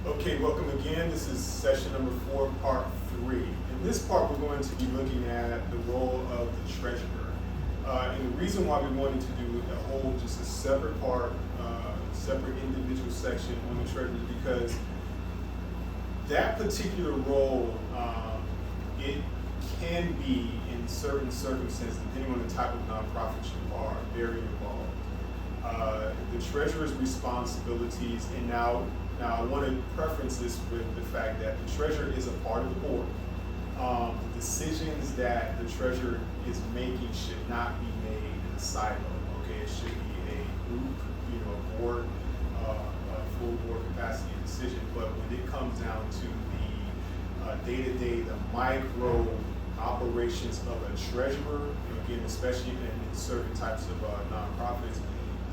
Okay, welcome again. This is session number 4, part 3. In this part, we're going to be looking at the role of the treasurer. And the reason why we wanted to do a whole, just a separate part, separate individual section on the treasurer is because that particular role, it can be, in certain circumstances, depending on the type of nonprofit you are, very involved. The treasurer's responsibilities, and now I want to preference this with the fact that the treasurer is a part of the board. The decisions that the treasurer is making should not be made in a silo. Okay, it should be a group, a board, a full board capacity decision. But when it comes down to the day-to-day, the micro operations of a treasurer, again, especially in certain types of nonprofits,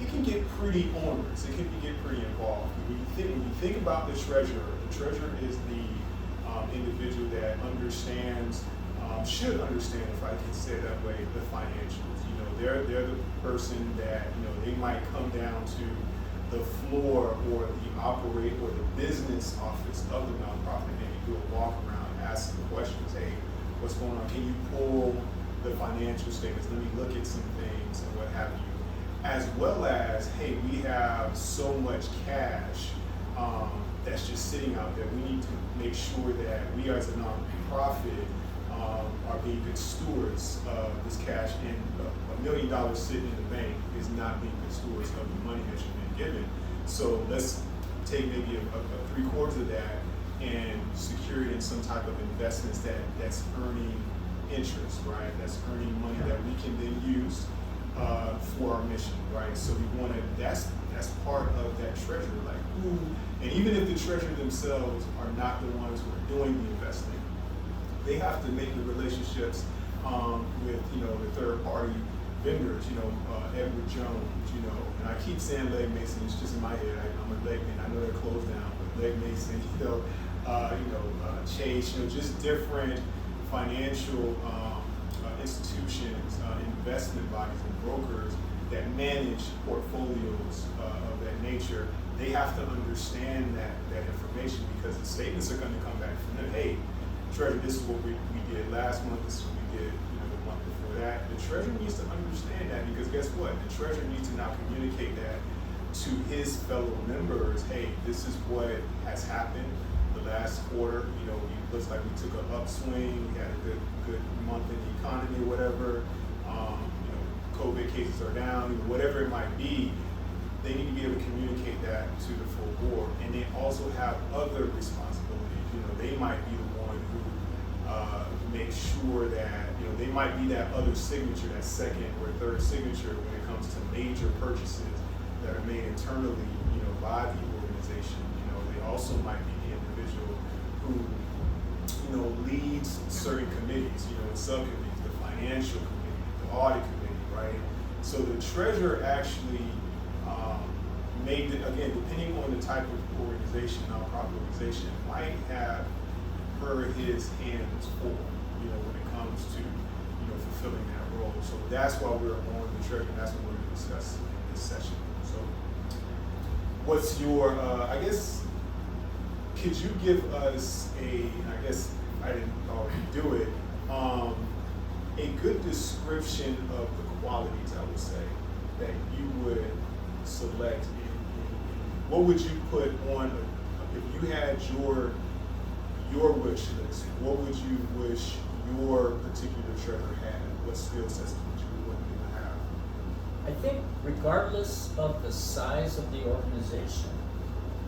it can get pretty onerous. It can get pretty involved. When you think about the treasurer is the individual that understands, should understand, if I can say it that way, the financials. They're the person that they might come down to the floor or the business office of the nonprofit and maybe do a walk around, asking questions. Hey, what's going on? Can you pull the financial statements? Let me look at some things and what have you. As well as, hey, we have so much cash that's just sitting out there. We need to make sure that we as a nonprofit are being good stewards of this cash, and $1 million sitting in the bank is not being good stewards of the money that you've been given. So let's take maybe a 3/4 of that and secure it in some type of investments that's earning interest, right? That's earning money that we can then use for our mission, right? So we want to, that's part of that treasurer, like who, and even if the treasurer themselves are not the ones who are doing the investing, they have to make the relationships with, the third party vendors, Edward Jones, and I keep saying Leg Mason, it's just in my head, I'm a leg man, I know they're closed down, but Leg Mason, Chase, just different financial institutions, investment bodies and brokers that manage portfolios of that nature. They have to understand that information, because the statements are going to come back from them. Hey, treasurer, this is what we did last month, this is what we did the month before that. The treasurer needs to understand that, because guess what? The treasurer needs to now communicate that to his fellow members. Hey, this is what has happened the last quarter. It looks like we took an upswing, we had a good month in the economy or whatever. COVID cases are down, whatever it might be. They need to be able to communicate that to the full board, and they also have other responsibilities. They might be the one who makes sure that they might be that other signature, that second or third signature when it comes to major purchases that are made internally, by the organization. They also might be the individual who leads certain committees, subcommittees, the financial committee, the audit committee, right? So the treasurer actually made it, again, depending on the type of organization, nonprofit organization, might have his hands full, when it comes to, fulfilling that role. So that's why we're on the treasurer, and that's what we're going to discuss in this session. So what's your, could you give us I guess I didn't already do it, a good description of the qualities, I would say, that you would select what would you put on, if you had your wish list, what would you wish your particular treasurer had? What skill sets would you want them to have? I think regardless of the size of the organization,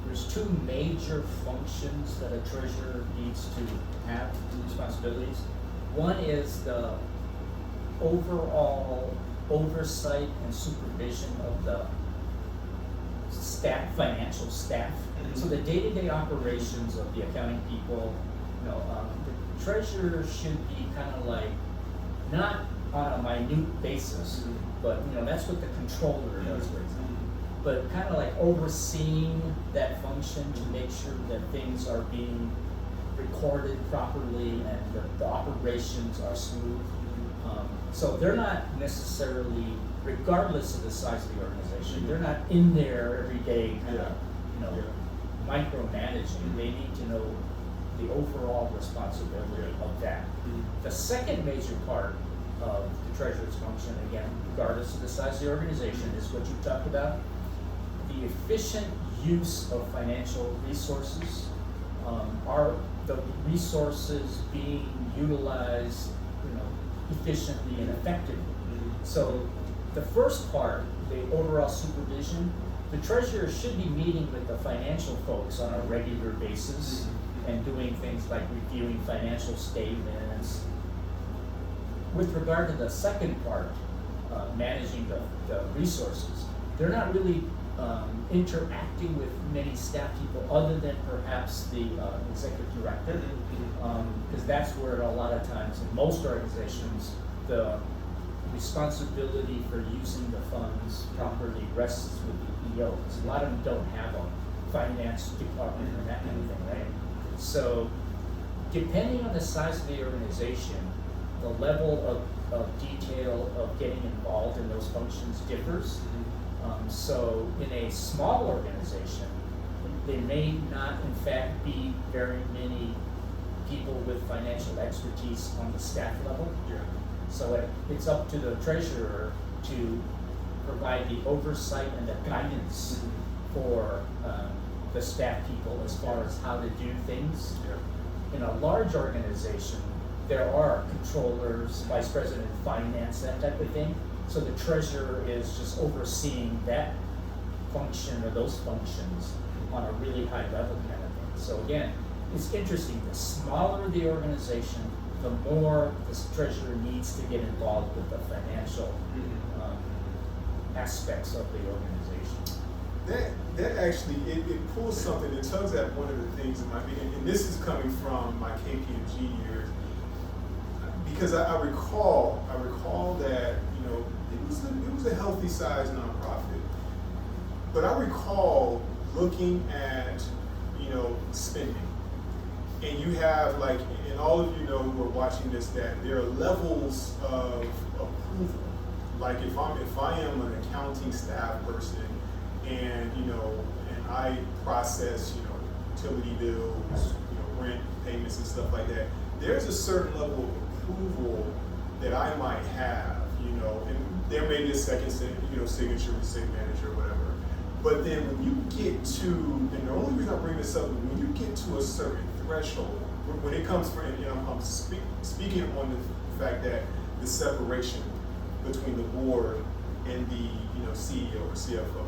there's 2 major functions that a treasurer needs to have, 2 responsibilities. One is the overall oversight and supervision of the staff, financial staff. Mm-hmm. So the day-to-day operations of the accounting people, the treasurer should be kind of like, not on a minute basis, mm-hmm. but that's what the controller does, for example. But kind of like overseeing that function to make sure that things are being recorded properly and the operations are smooth. So they're not necessarily, regardless of the size of the organization, they're not in there every day kind of, micromanaging. They need to know the overall responsibility of that. The second major part of the treasurer's function, again, regardless of the size of the organization, is what you talked about: the efficient use of financial resources. Are the resources being utilized, efficiently and effectively? So the first part, the overall supervision, the treasurer should be meeting with the financial folks on a regular basis and doing things like reviewing financial statements. With regard to the second part, managing the resources, they're not really interacting with many staff people other than perhaps the executive director, because that's where a lot of times in most organizations the responsibility for using the funds properly rests with the EO, because a lot of them don't have a finance department or that kind of thing, right? So depending on the size of the organization, the level of detail of getting involved in those functions differs. So in a small organization, there may not in fact be very many people with financial expertise on the staff level. So it's up to the treasurer to provide the oversight and the guidance for the staff people as far as how to do things. In a large organization, there are controllers, vice president of finance, that type of thing. So the treasurer is just overseeing that function or those functions on a really high level kind of thing. So again, it's interesting. The smaller the organization, the more the treasurer needs to get involved with the financial aspects of the organization. That actually, it pulls something, it tugs at one of the things in my being, and this is coming from my KPMG years, because I recall that, it was a healthy sized nonprofit, but I recall looking at, spending, and you have like, and all of you know who are watching this, that there are levels of approval. Like if I am an accounting staff person, and and I process utility bills, rent payments and stuff like that, there's a certain level of approval that I might have, and there may be a second signature with city manager or whatever. But then when you get to, and the only reason I bring this up is when you get to a certain threshold, when it comes from, I'm speaking on the fact that the separation between the board and the CEO or CFO.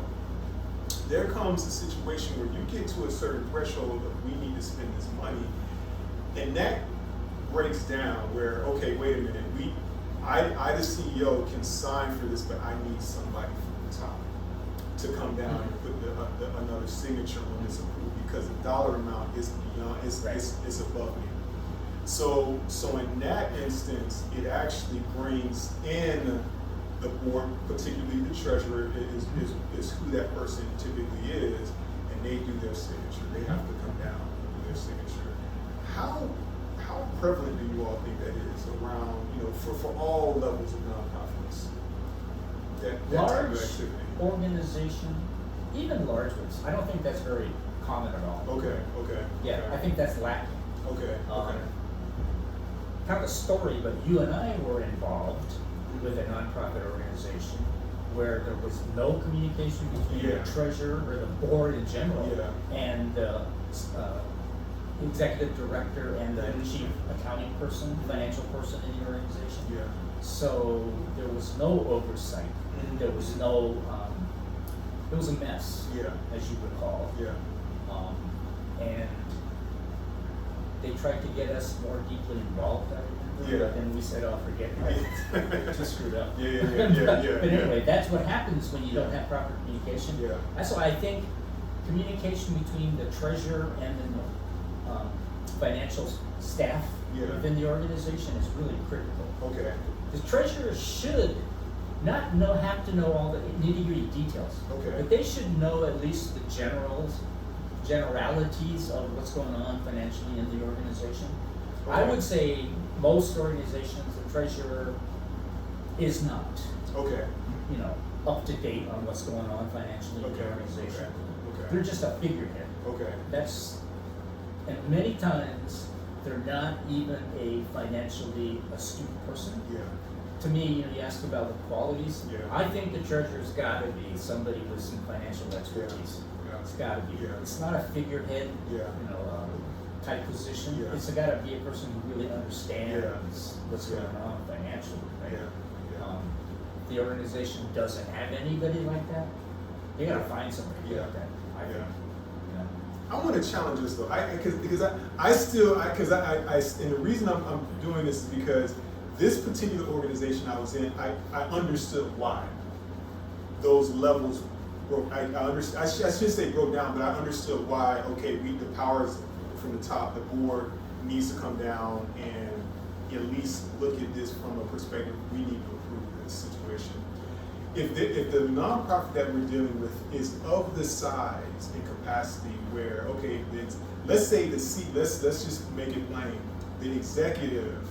There comes a situation where you get to a certain threshold of we need to spend this money, and that breaks down where, okay, wait a minute, I the CEO can sign for this, but I need somebody from the top to come down and put another signature on this approval, because the dollar amount is beyond, it's above me. So in that instance, it actually brings in the board, particularly the treasurer, is who that person typically is, and they do their signature. They have to come down and do their signature. How prevalent do you all think that is around, for all levels of nonprofits? That Large type of activity. Organization, even large ones, I don't think that's very common at all. Okay. Yeah, okay. I think that's lacking. Okay. Kind of a story, but you and I were involved with a nonprofit organization where there was no communication between the treasurer or the board in general and the executive director and the chief accounting person, financial person in the organization. So there was no oversight. There was no, it was a mess, as you recall. And they tried to get us more deeply involved, I remember, but then we said, oh, forget it, too screwed up. But anyway, that's what happens when you don't have proper communication. That's why I think communication between the treasurer and then the financial staff within the organization is really critical. The treasurer should not have to know all the nitty-gritty details, but they should know at least the generalities of what's going on financially in the organization. I would say most organizations, the treasurer is not. up to date on what's going on financially in the Okay, organization. okay. They're just a figurehead. Okay. And many times, they're not even a financially astute person. Yeah. To me, you asked about the qualities. Yeah. I think the treasurer's got to be somebody with some financial expertise. Yeah. It's got to be. Yeah. It's not a figurehead, Yeah. type position. Yeah. It's got to be a person who really understands what's Yeah. going on financially. Right? Yeah. The organization doesn't have anybody like that. You got to Yeah. find somebody Yeah. like that. I think. I want to challenge this though, because and the reason I'm doing this is because this particular organization I was in, I understood why those levels broke. I should say broke down, but I understood why. Okay, the powers from the top, the board needs to come down and at least look at this from a perspective. We need to improve this situation. If the nonprofit that we're dealing with is of the size and capacity where, okay, let's say let's just make it plain, the executive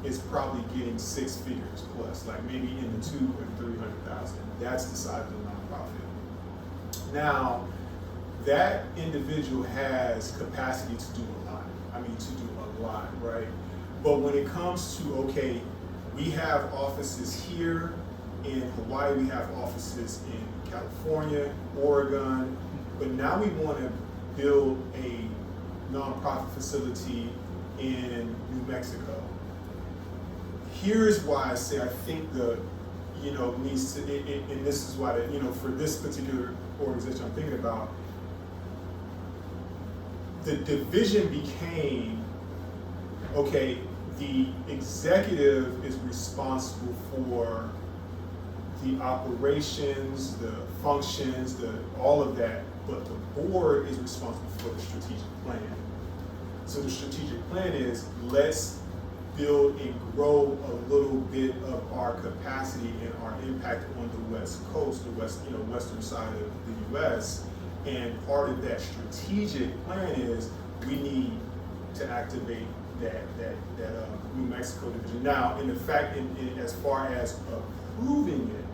is probably getting 6 figures plus, like maybe in the 200,000 or 300,000. That's the size of the nonprofit. Now, that individual has capacity to do a lot. Right? But when it comes to, okay, we have offices here in Hawaii, we have offices in California, Oregon, but now we want to build a nonprofit facility in New Mexico. Here's why I say I think needs to, and this is why for this particular organization I'm thinking about, the division became, okay, the executive is responsible for the operations, the functions, all of that, but the board is responsible for the strategic plan. So the strategic plan is, let's build and grow a little bit of our capacity and our impact on the West Coast, western side of the U.S. And part of that strategic plan is we need to activate that New Mexico division. Now, in the fact, as far as approving it,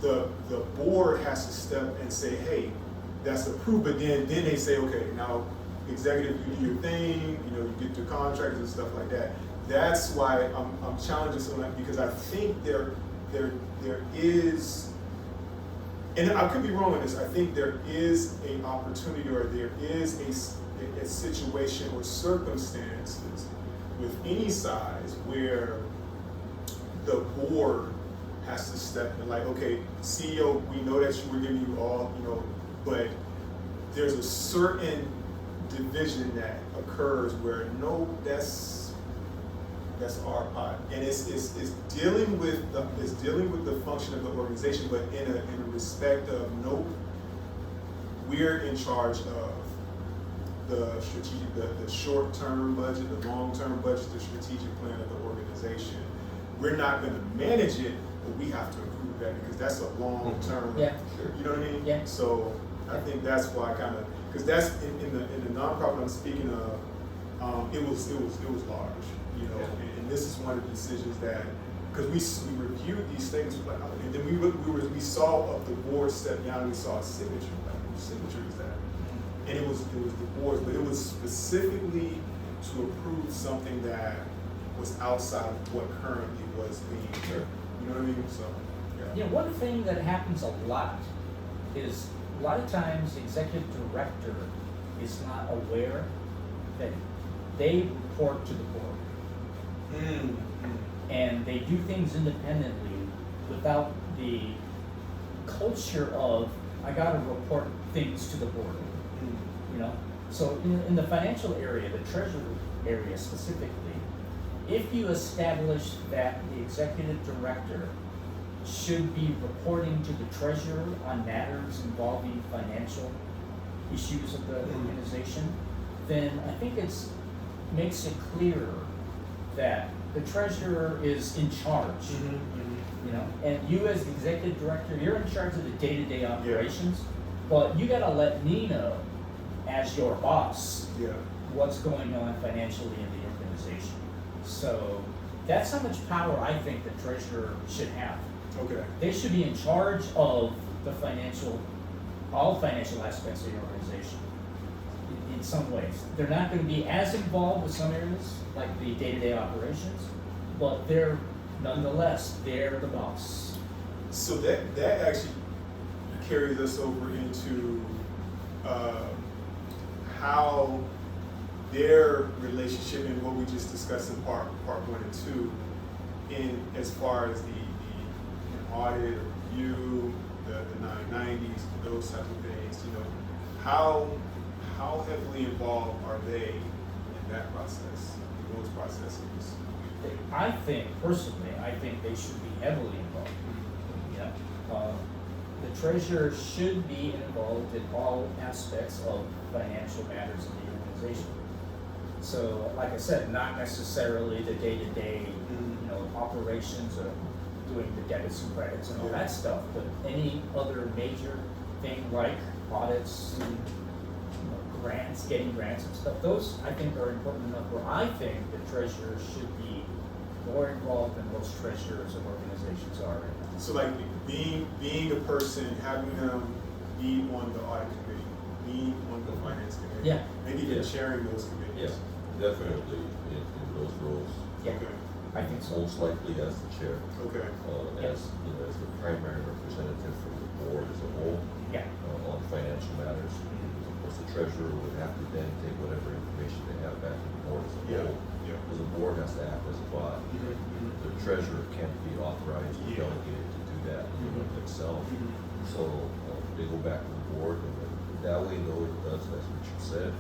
the board has to step and say, hey, that's approved, but then they say, okay, now executive, you do your thing, you get your contracts and stuff like that. That's why I'm challenging some of that, because I think there is, and I could be wrong on this, I think there is an opportunity, or there is a situation or circumstances with any size where the board has to step in, like, okay, CEO, we know that we're giving you all, but there's a certain division that occurs where no, that's our pot, and it's dealing with the function of the organization, but in a respect of, nope, we're in charge of the strategic, the short-term budget, the long-term budget, the strategic plan of the organization. We're not going to manage it, but we have to improve that, because that's a long-term. Yeah. You know what I mean? Yeah. So I think that's why because that's in the nonprofit I'm speaking of, it was large, and this is one of the decisions that, because we reviewed these things, and then we saw of the board step down, and we saw a signature, like, whose signature is that? And it was the board's, but it was specifically to approve something that was outside of what currently was being, you know what I mean? So, Yeah, one thing that happens a lot is, a lot of times the executive director is not aware that they report to the board. And they do things independently without the culture of, I gotta report things to the board. So in the financial area, the treasury area specifically, if you establish that the executive director should be reporting to the treasurer on matters involving financial issues of the organization, then I think makes it clearer that the treasurer is in charge. And you as the executive director, you're in charge of the day-to-day operations, but you gotta let me know, as your boss, what's going on financially in the organization. So that's how much power I think the treasurer should have. Okay. They should be in charge of the all financial aspects of the organization in some ways. They're not gonna be as involved with some areas, like the day-to-day operations, but nonetheless, they're the boss. So that actually carries us over into how their relationship and what we just discussed in part 1 and 2, in as far as the audit or review, the 990s, those type of things. You know, how heavily involved are they in that process, in those processes? I think, personally, they should be heavily involved. Yeah. The treasurer should be involved in all aspects of financial matters in the organization. So, like I said, not necessarily the day-to-day, operations or doing the debits and credits and all that stuff, but any other major thing like audits and grants, getting grants and stuff, those I think are important enough where I think the treasurer should be more involved than most treasurers of organizations are right now. So like being a person, having them be on the audit committee, being on the finance committee, Yeah. maybe even chairing those committees. Yeah, definitely in those roles. Yeah. Okay. I think so. Most likely as the chair, Okay. as the primary representative for the board as a whole Yeah. on financial matters. Of course, the treasurer would have to then take whatever information they have back to the board as a whole. Yeah. Because the board has to act as a body. Mhm. The treasurer can't be authorized or Yeah. delegated to do that in and of themselves. Mhm. So they go back to the board, and then that way, though, it does, as Richard said,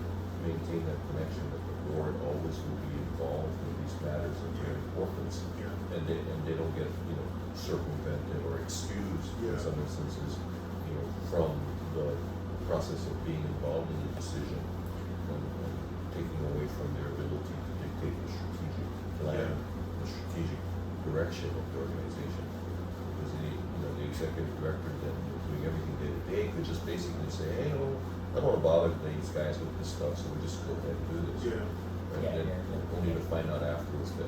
maintain that connection that the board always will be involved in these matters of their importance. Yeah. And they don't get, circumvented or excused in Yeah. some instances, from the process of being involved in the decision and taking away from their ability to dictate the strategic plan, the strategic direction of the organization. Because the executive director then doing everything day to day could just basically say, hey, I don't want to bother these guys with this stuff, so we just go ahead and do this. Yeah. Right? Yeah, And yeah. only to find out afterwards that,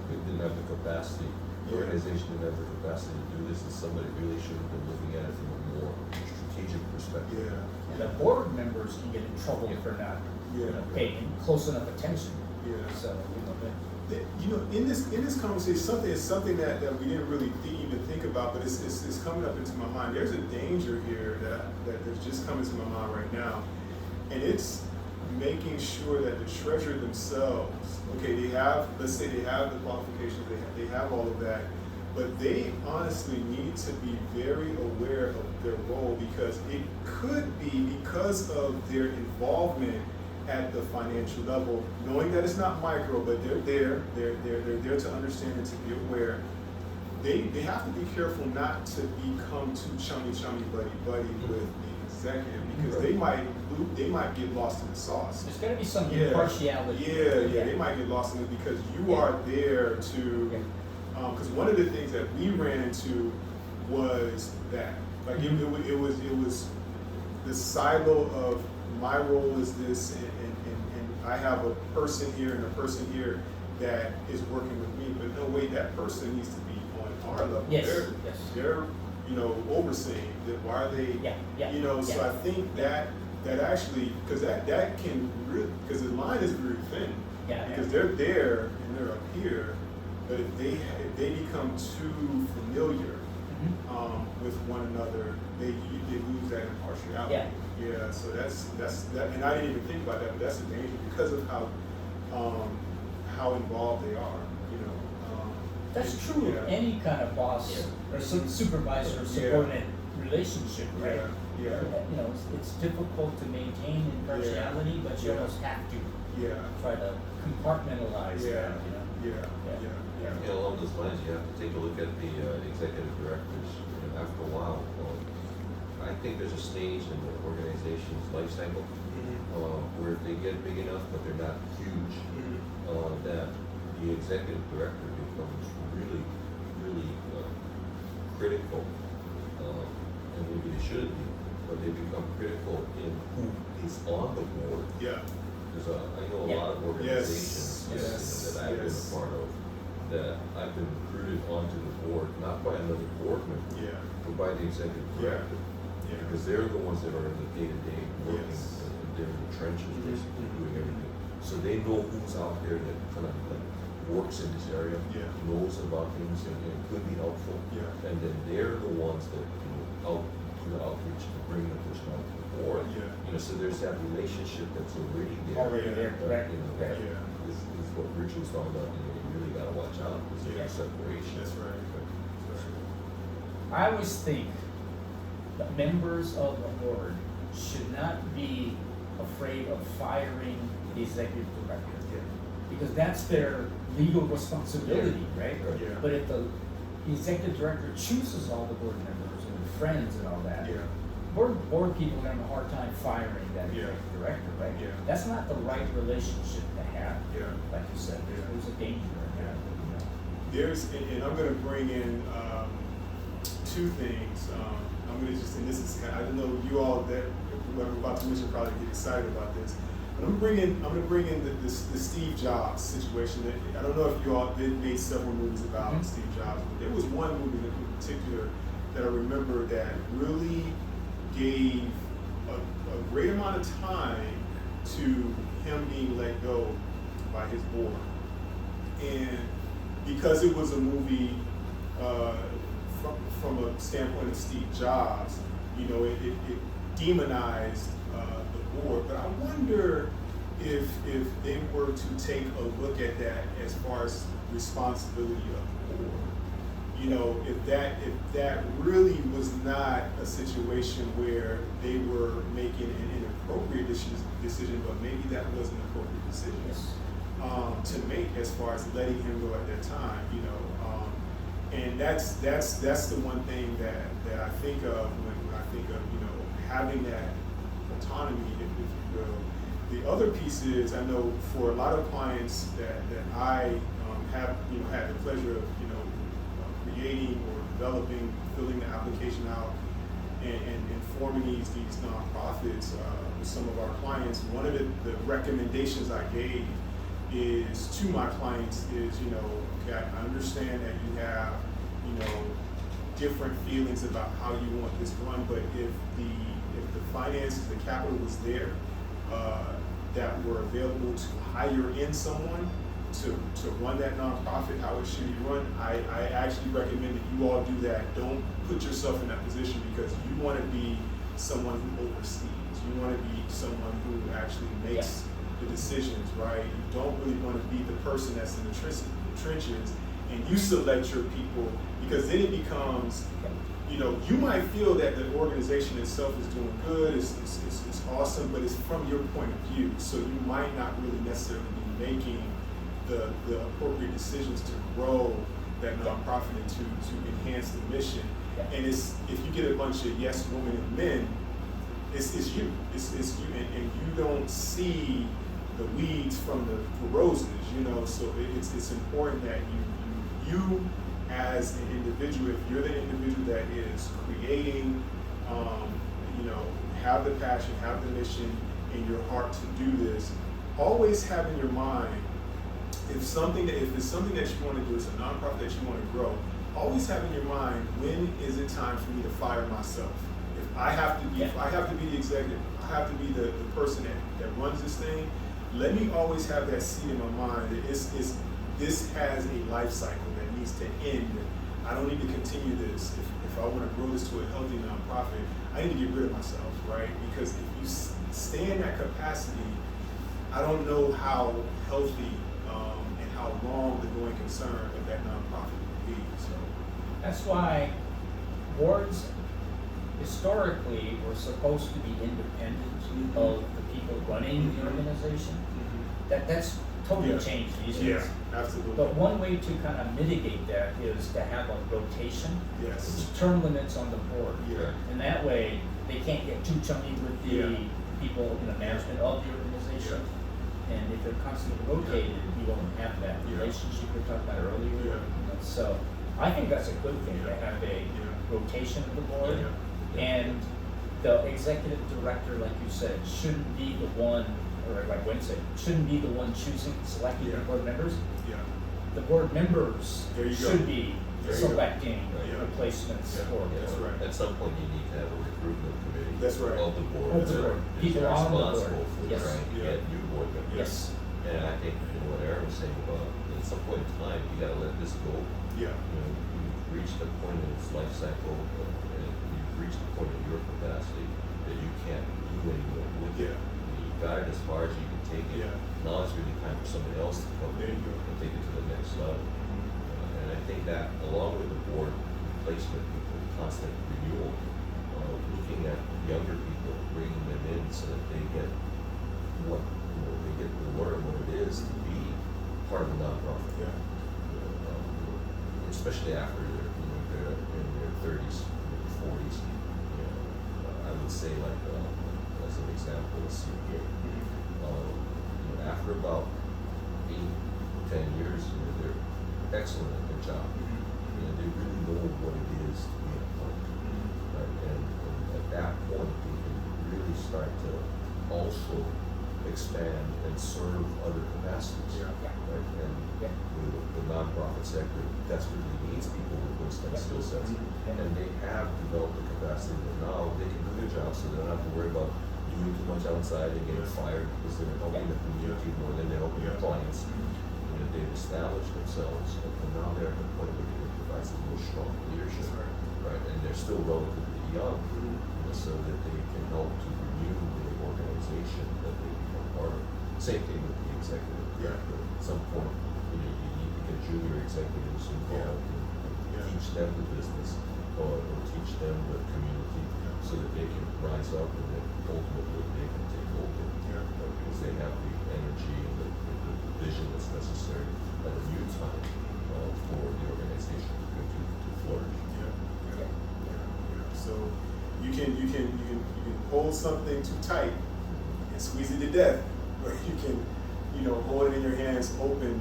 they didn't have the capacity, the organization didn't have the capacity to do this, and somebody really should have been looking at it from a more strategic perspective. Yeah. And the board members can get in trouble for not paying close enough attention. Yeah. So, In this conversation, it's something that we didn't really even think about, but it's coming up into my mind. There's a danger here that is just coming to my mind right now, and it's making sure that the treasurer themselves, let's say they have the qualifications, they have all of that, but they honestly need to be very aware of their role, because it could be because of their involvement at the financial level, knowing that it's not micro, but they're there to understand and to be aware. They have to be careful not to become too chummy buddy with the executive, because they might get lost in the sauce. there's gotta be some impartiality. Yeah, they might get lost in it, because you are there to, because one of the things that we ran into was that, like it was the silo of my role is this, and I have a person here and a person here that is working with me, but no, wait, that person needs to be on our level. Yes, They're overseeing that. Why are they? So I think that actually, because that can really, because the line is very thin. Because they're there and they're up here, but if they become too familiar with one another, they lose that impartiality. Yeah, so that's that, and I didn't even think about that, but that's a danger because of how involved they are. That's true of any kind of boss or supervisor or subordinate relationship, right? Yeah. It's difficult to maintain impartiality, but you almost have to try to compartmentalize that, Along those lines, you have to take a look at the executive directors. After a while, I think there's a stage in the organization's life cycle where they get big enough, but they're not huge, that the executive director becomes really, really critical, and maybe they shouldn't be, but they become critical in who is on the board. Yeah. Because I know a lot of organizations that I've been a part of that I've been recruited onto the board, not by another board member, Yeah. but by the executive director. Yeah. Because they're the ones that are in the day-to-day working, Yes. and they're in the trenches, basically Mhm. doing everything. So they know who's out there that kind of like works in this area, Yeah. knows about things and could be helpful. Yeah. And then they're the ones that, out do the outreach to bring the person out to the board. Yeah. So there's that relationship that's already there. Already there, correct. That Yeah. is what Rich was talking about, you really gotta watch out, because Yeah. there's separation. That's right. That's right. I always think that members of the board should not be afraid of firing the executive director. Because that's their legal responsibility, right? Yeah. But if the executive director chooses all the board members and their friends and all that, Yeah. board people are gonna have a hard time firing that Yeah. executive director, right? Yeah. That's not the right relationship to have. Yeah. Like you said, there's a danger in that, you know. And I'm going to bring in two things. I'm going to just, and this is kind of, I don't know you all that whoever about to mention probably get excited about this. But I'm going to bring in the Steve Jobs situation. I don't know if you all made several movies about Mhm. Steve Jobs, but there was one movie in particular that I remember that really gave a great amount of time to him being let go by his board. And because it was a movie from a standpoint of Steve Jobs, it demonized the board. But I wonder if they were to take a look at that as far as responsibility of the board. If that really was not a situation where they were making an inappropriate decision, but maybe that was an appropriate decision to make as far as letting him go at that time. And that's the one thing that I think of when I think of having that autonomy, if you will. The other piece is, I know for a lot of clients that I have had the pleasure of creating or developing, filling the application out, and forming these nonprofits with some of our clients. One of the recommendations I gave is to my clients is, okay, I understand that you have, different feelings about how you want this run, but if the finances, the capital was there, that were available to hire in someone to run that nonprofit how it should be run, I actually recommend that you all do that. Don't put yourself in that position, because you want to be someone who oversees. You want to be someone who actually makes the decisions, right? You don't really want to be the person that's in the trenches and you select your people, because then it becomes, you might feel that the organization itself is doing good, it's awesome, but it's from your point of view. So you might not really necessarily be making the appropriate decisions to grow that nonprofit and to enhance the mission. And if you get a bunch of yes women and men, it's you, and you don't see the weeds from the roses, So it's important that you as an individual, if you're the individual that is creating, have the passion, have the mission in your heart to do this, always have in your mind, if it's something that you want to do, it's a nonprofit that you want to grow, always have in your mind, when is it time for me to fire myself? If I have to be the executive, I have to be the person that runs this thing, let me always have that seed in my mind that this has a life cycle that needs to end. I don't need to continue this. If I want to grow this to a healthy nonprofit, I need to get rid of myself, right? Because if you stay in that capacity, I don't know how healthy and how long the going concern of that nonprofit will be. So that's why boards historically were supposed to be independent of the people running the organization. That's totally changed these days. Yeah, absolutely. But one way to kind of mitigate that is to have a rotation. Yes. Term limits on the board. Yeah. And that way, they can't get too chummy with the people in the management of the organization. And if they're constantly rotated, you won't have that relationship we talked about earlier. So I think that's a good thing to have a rotation of the board. And the executive director, like you said, shouldn't be the one, or like Wayne said, shouldn't be the one choosing, selecting the board members. the board members There you go. should be There you go. selecting Yeah. replacements Yeah. for. That's right. At some point, you need to have a recruitment committee. That's right. Of the board. Of the board. That People is on the board. responsible for Yes. trying to Yeah. get new board members. Yes. And I think, what Aaron was saying about, at some point in time, you gotta let this go. Yeah. You've reached a point in its life cycle, and you've reached a point in your capacity that you can't do anymore with it. Yeah. You got it as far as you can take it. Yeah. Now it's really time for somebody else to come There in you go. and take it to the next level. And I think that, along with the board replacement, the constant renewal, looking at younger people, bringing them in so that they get they get to learn what it is to be part of a nonprofit. Yeah. Especially after they're in their 30s, 40s. I would say, like, as an example, a CPA. After about 8-10 years, they're excellent at their job. They really know what it is to be an accountant. Right? And at that point, they can really start to also expand and serve other capacities. Yeah. Right? And Yeah. the nonprofit sector desperately needs people with those kind of skill sets. And they have developed the capacity that now they can do their job, so they don't have to worry about doing too much outside and getting fired because they're helping the community more than they're helping their clients. And that they've established themselves, and now they're at the point where they can provide some real strong leadership. That's Right? And they're still relatively young, so that they can help to renew the organization that they become part of. Same thing with the executive director. At some point, you need to get junior executives involved and teach them the business or teach them the community so that they can rise up and then ultimately they can take over. Because they have the energy and the vision that's necessary at a new time for the organization to flourish. So you can hold something too tight and squeeze it to death, or you can hold it in your hands open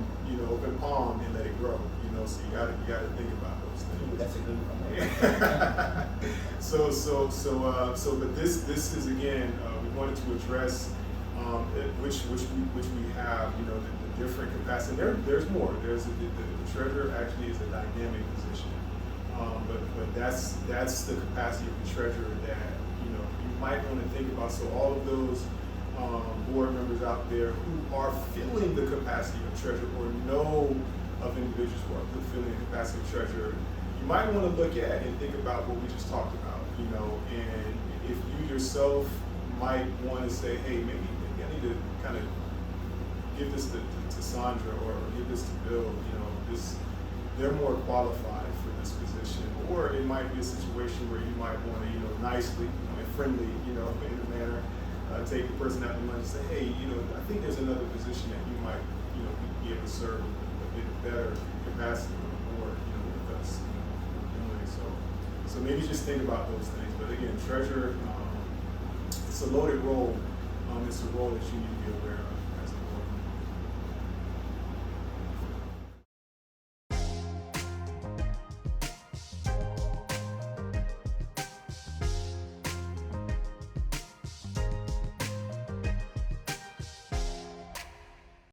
palm and let it grow. So you gotta think about those things. That's a good one. But this is again, we wanted to address which we have, the different capacity. There's more. There's the treasurer actually is a dynamic position, but that's the capacity of the treasurer that you might want to think about. So all of those board members out there who are filling the capacity of treasurer or know of individuals who are filling the capacity of treasurer, you might want to look at and think about what we just talked about, and if you yourself might want to say, hey, maybe I need to kind of give this to Sandra or give this to Bill, they're more qualified for this position. Or it might be a situation where you might want to, nicely and friendly, in a manner, take the person out of the money and say, hey, I think there's another position that you might, be able to serve a bit better capacity on the board, with us, doing so maybe just think about those things. But again, treasurer, it's a loaded role. It's a role that you need to be aware of.